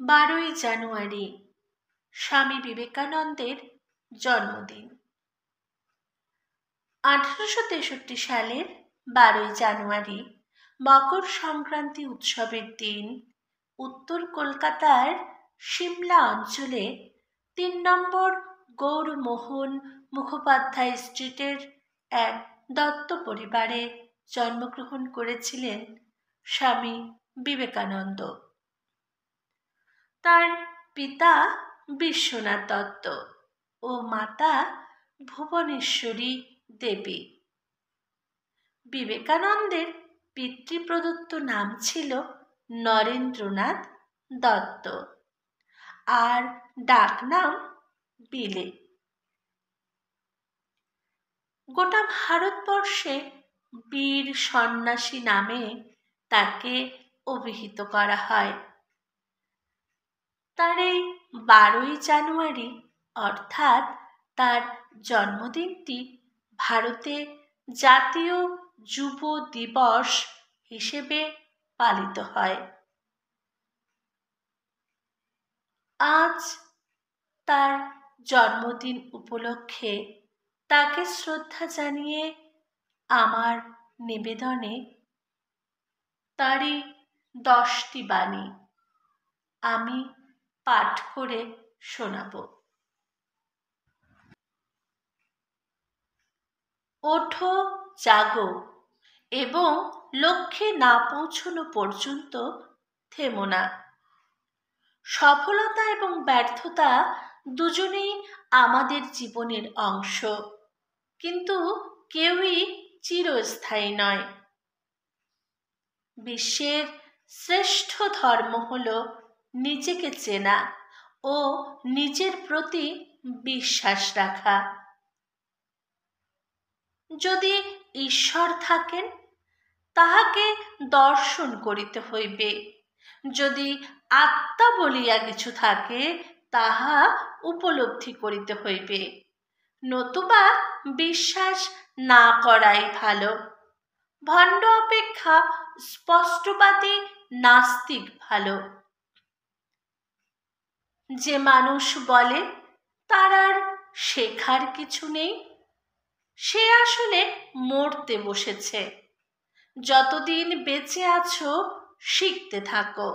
12ই জানুয়ারি স্বামী বিবেকানন্দের জন্মদিন। 1863 সালের 12ই জানুয়ারি মকর সংক্রান্তি উৎসবের দিন উত্তর কলকাতার সিমলা অঞ্চলে 3 নম্বর গৌরমোহন মুখোপাধ্যায় স্ট্রিটের এক দত্ত পরিবারে জন্মগ্রহণ করেছিলেন স্বামী বিবেকানন্দ। তার পিতা বিশ্বনাথ দত্ত ও মাতা ভুবনেশ্বরী দেবী। বিবেকানন্দের পিতৃপ্রদত্ত নাম ছিল নরেন্দ্রনাথ দত্ত আর ডাকনাম বিলে। গোটা ভারতবর্ষে বীর সন্ন্যাসী নামে তাকে অভিহিত করা হয়। তার এই 12ই জানুয়ারি অর্থাৎ তার জন্মদিনটি ভারতে জাতীয় যুব দিবস হিসেবে পালিত হয়। আজ তার জন্মদিন উপলক্ষে তাকে শ্রদ্ধা জানিয়ে আমার নিবেদনে তারই 10টি বাণী আমি পাঠ করে শোনাব। ওঠো, জাগো এবং লক্ষ্যে না পৌঁছানো পর্যন্ত থেমো না। সফলতা এবং ব্যর্থতা দুজনেই আমাদের জীবনের অংশ, কিন্তু কেউই চিরস্থায়ী নয়। বিশ্বের শ্রেষ্ঠ ধর্ম হল নিজেকে চেনা ও নিজের প্রতি বিশ্বাস রাখা। যদি ঈশ্বর থাকেন, তাহাকে দর্শন করিতে হইবে। যদি আত্মা বলিয়া কিছু থাকে, তাহা উপলব্ধি করিতে হইবে, নতুবা বিশ্বাস না করাই ভালো। ভণ্ড অপেক্ষা স্পষ্টবাদী নাস্তিক ভালো। যে মানুষ বলে তার আর শেখার কিছু নেই, সে আসলে মরতে বসেছে। যতদিন বেঁচে আছো শিখতে থাকো।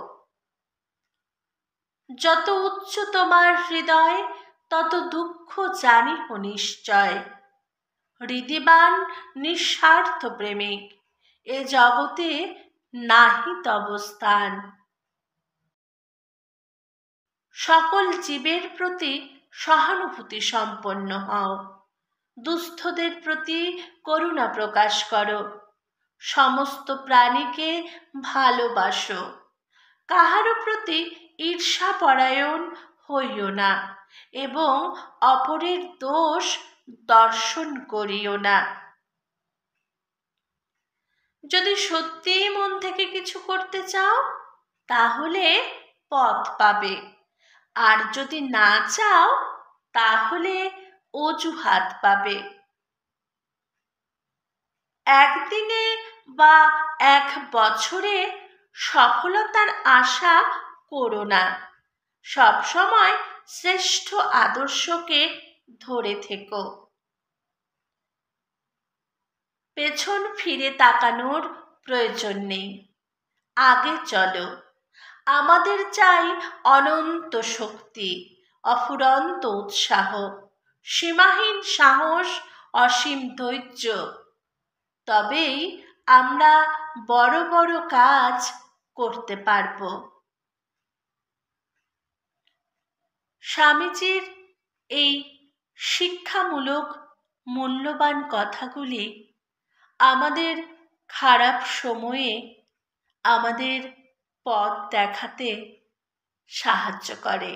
যত উচ্চ তোমার হৃদয়, তত দুঃখ জানিহ নিশ্চয়। হৃদিবান নিঃস্বার্থ প্রেমিক, এ জগতে নাহি তব স্থান। সকল জীবের প্রতি সহানুভূতি সম্পন্ন হও। দুস্থদের প্রতি করুণা প্রকাশ করো। সমস্ত প্রাণীকে ভালোবাসো। কাহারও প্রতি ঈর্ষাপরায়ণ হইও না এবং অপরের দোষ দর্শন করিও না। যদি সত্যিই মন থেকে কিছু করতে চাও, তাহলে পথ পাবে, আর যদি না চাও তাহলে অজুহাত পাবে। একদিনে বা এক বছরে সফলতার আশা করো না। সবসময় শ্রেষ্ঠ আদর্শকে ধরে থেকো। পেছন ফিরে তাকানোর প্রয়োজন নেই, আগে চলো। আমাদের চাই অনন্ত শক্তি, অফুরন্ত উৎসাহ, সীমাহীন সাহস, অসীম ধৈর্য। তবেই আমরা বড় বড় কাজ করতে পারব। স্বামীজির এই শিক্ষামূলক মূল্যবান কথাগুলি আমাদের খারাপ সময়ে আমাদের পথ দেখাতে সাহায্য করে।